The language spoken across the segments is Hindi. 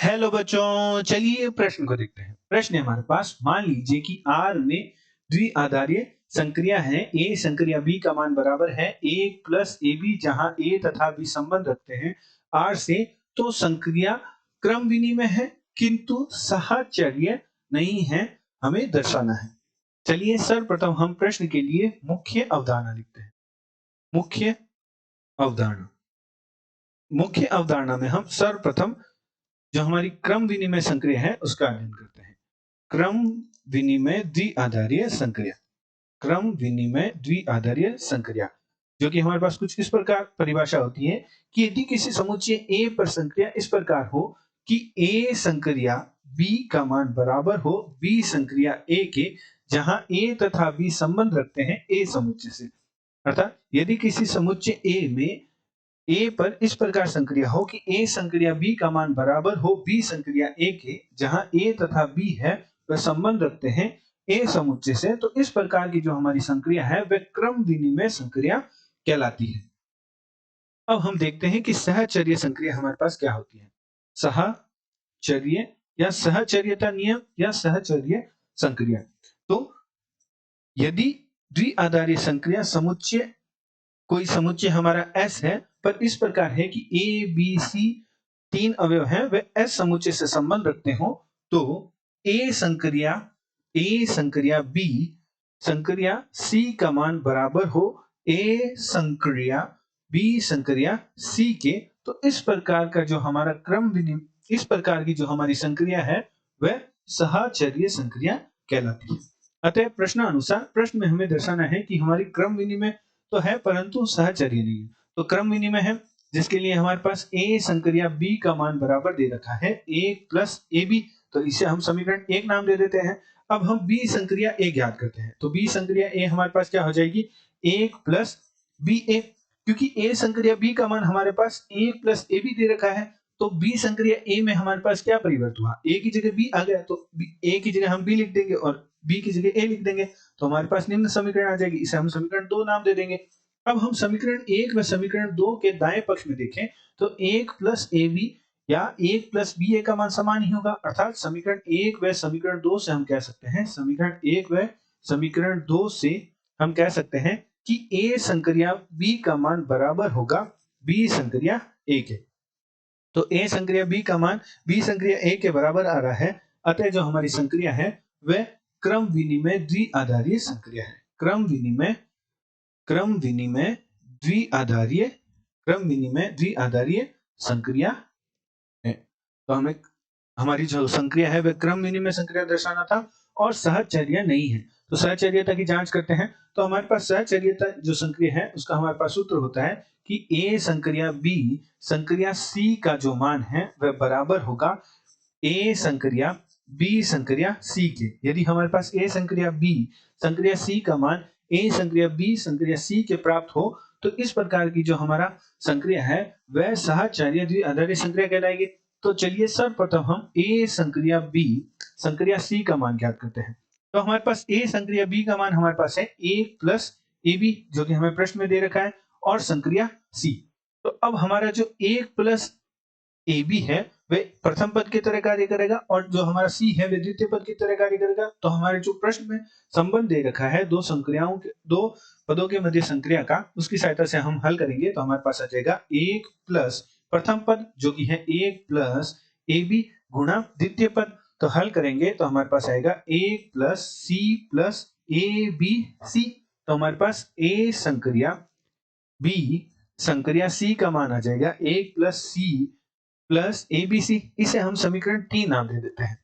हेलो बच्चों, चलिए प्रश्न को देखते हैं। प्रश्न है हमारे पास, मान लीजिए कि R में द्विआधारीय संक्रिया है। A संक्रिया B का मान बराबर है 1 प्लस AB, जहां A तथा B संबंध रखते हैं R से, तो संक्रिया क्रम विनिमय है किंतु साहचर्य नहीं है, हमें दर्शाना है। चलिए सर्वप्रथम हम प्रश्न के लिए मुख्य अवधारणा लिखते हैं। मुख्य अवधारणा मुख्य अवधारणा में हम सर्वप्रथम जो हमारी क्रम विनिमय संक्रिया है उसका अध्ययन करते हैं। क्रम विनिमय द्विआधारीय संक्रिया, क्रम विनिमय द्विआधारीय संक्रिया, जो कि हमारे पास कुछ इस प्रकार परिभाषा होती है कि यदि किसी समुच्चय A पर संक्रिया इस प्रकार हो कि A संक्रिया B का मान बराबर हो B संक्रिया A के, जहां A तथा B संबंध रखते हैं A समुच्चय से। अर्थात यदि किसी समुच्चय A में A पर इस प्रकार संक्रिया हो कि A संक्रिया B का मान बराबर हो B संक्रिया A के, जहां A तथा B है वह संबंध रखते हैं A समुच्चय से, तो इस प्रकार की जो हमारी संक्रिया है वह क्रम विनिमय संक्रिया कहलाती है। अब हम देखते हैं कि सहचर्य संक्रिया हमारे पास क्या होती है। सहचर्य या सहचर्यता नियम या सहचर्य संक्रिया। तो यदि द्विआधारीय संक्रिया समुच्चय, कोई समुच्चय हमारा S है पर इस प्रकार है कि A B C तीन अवयव हैं, वे S समुच्चय से संबंध रखते हो, तो A संक्रिया B संक्रिया C का मान बराबर हो A संक्रिया B संक्रिया C के, तो इस प्रकार का जो हमारा क्रम विनिमय, इस प्रकार की जो हमारी संक्रिया है वह सहचर्य संक्रिया कहलाती है। अतः प्रश्नानुसार प्रश्न में हमें दर्शाना है कि हमारी क्रम विनिमय तो है परंतु सहचर्य नहीं है। तो क्रम विनिमय है जिसके लिए हमारे पास A संक्रिया B का मान बराबर दे रखा है 1 प्लस AB, तो इसे हम समीकरण 1 नाम दे देते हैं। अब हम B संक्रिया A ज्ञात करते हैं, तो B संक्रिया A हमारे पास क्या हो जाएगी 1 प्लस BA, क्योंकि A संक्रिया B का मान हमारे पास 1 प्लस AB दे रखा है, तो B संक्रिया A में हमारे पास क्या परिवर्त हुआ, A की जगह B आ गया, तो A की जगह हम B लिख देंगे और B की जगह A लिख देंगे, तो हमारे पास निम्न समीकरण आ जाएगी। इसे हम समीकरण 2 नाम दे देंगे। अब हम समीकरण 1 व समीकरण 2 के दाएं पक्ष में देखें तो 1 प्लस AB या 1 प्लस BA का मान समान ही होगा, अर्थात समीकरण 1 व समीकरण 2 से हम कह सकते हैं, समीकरण 1 व समीकरण 2 से हम कह सकते हैं कि A संक्रिया B का मान बराबर होगा B संक्रिया A के। तो A संक्रिया B का मान B संक्रिया A के बराबर आ रहा है, अतः जो हमारी संक्रिया है वह क्रम विनिमय द्विआधारीय संक्रिया है। क्रम विनिमय द्विआधारीय संक्रिया है। तो हमें हमारी जो संक्रिया है वह क्रम विनिमय संक्रिया दर्शाना था और सहचर्य नहीं है। तो सहचर्यता की जांच करते हैं, तो हमारे पास सहचर्यता जो संक्रिया है उसका हमारे पास सूत्र होता है कि A संक्रिया B संक्रिया C का जो मान है वह बराबर होगा A संक्रिया B संक्रिया C के। यदि हमारे पास A संक्रिया B संक्रिया C का मान A संक्रिया B संक्रिया C के प्राप्त हो, तो इस प्रकार की जो हमारा संक्रिया है वह सहचर्य द्विआधारीय संक्रिया कहलाएगी। तो चलिए सर्वप्रथम हम A संक्रिया B संक्रिया C का मान ज्ञात करते हैं। तो हमारे पास A संक्रिया B का मान हमारे पास है 1 प्लस AB, जो कि हमें प्रश्न में दे रखा है, और संक्रिया C। तो अब हमारा जो 1 प्लस AB है वह प्रथम पद की तरह कार्य करेगा और जो हमारा C है वह द्वितीय पद की तरह कार्य करेगा। तो हमारे जो प्रश्न में संबंध दे रखा है दो संक्रियाओं के, दो पदों के मध्य संक्रिया का, उसकी सहायता से हम हल करेंगे। तो हमारे पास आ जाएगा 1 प्लस प्रथम पद जो कि है 1 प्लस AB गुणा द्वितीय पद। तो हल करेंगे तो हमारे पास आएगा 1 प्लस C प्लस ABC। तो हमारे पास A संक्रिया B संक्रिया C का मान आ जाएगा 1 प्लस C प्लस ABC। इसे हम समीकरण 3 नाम दे देते हैं।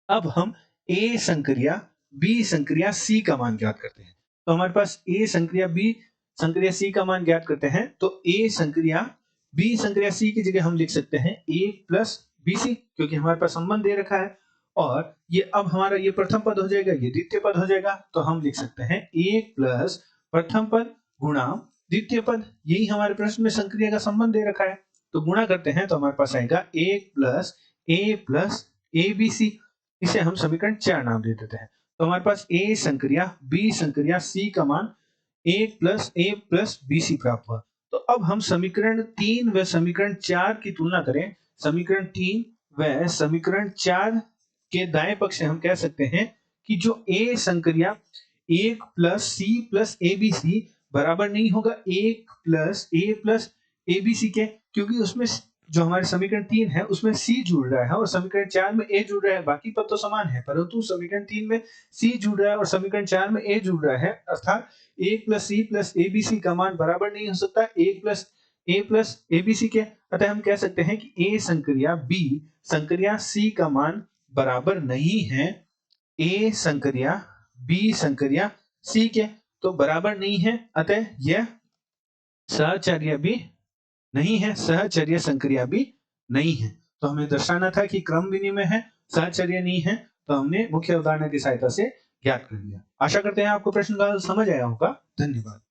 अब हम A संक्रिया B संक्रिया C का मान ज्ञात करते हैं। तो हमारे पास A संक्रिया B संक्रिया C का मान ज्ञात करते हैं, तो A संक्रिया B संक्रिया C की जगह हम लिख सकते हैं 1 प्लस BC, क्योंकि हमारे पास संबंध दे रखा है। और ये अब हमारा ये प्रथम पद हो जाएगा, ये द्वितीय पद हो जाएगा, तो हम लिख सकते हैं 1 प्लस प्रथम पद गुणा द्वितीय पद। यही हमारे प्रश्न में संक्रिया का संबंध दे रखा है, तो गुणा करते हैं तो हमारे पास आएगा 1 प्लस A प्लस ABC। इसे हम समीकरण 4 नाम दे देते हैं। तो हमारे पास A संक्रिया B संक्रिया C का मान 1 प्लस A प्लस BC प्राप्त हुआ। तो अब हम समीकरण 3 व समीकरण 4 की तुलना करें। समीकरण 3 वह समीकरण 4 के दाएं पक्ष से हम कह सकते हैं कि जो ए संक्रिया 1 plus c plus a b c बराबर नहीं होगा 1 plus a plus a b c के, क्योंकि उसमें जो हमारे समीकरण 3 है उसमें सी जुड़ रहा है और समीकरण 4 में ए जुड़ रहा है, बाकी पद तो समान है, परंतु समीकरण 3 में सी जुड़ रहा है और समीकरण 4 में ए जुड़ रहा है, अर्थात 1 plus c plus a b c का मान बराबर नहीं हो सकता 1 प्लस ए बी सी के। अतः हम कह सकते हैं कि ए संक्रिया बी संक्रिया सी का मान बराबर नहीं है ए संक्रिया बी संक्रिया सी के, तो बराबर नहीं है, अतः यह सहचर्य भी नहीं है, सहचर्य संक्रिया भी नहीं है। तो हमें दर्शाना था कि क्रम विनिमय है, सहचर्य नहीं है, तो हमने मुख्य उदाहरण की सहायता से ज्ञात कर लिया। आशा करते हैं आपको प्रश्न का समझ आया होगा। धन्यवाद।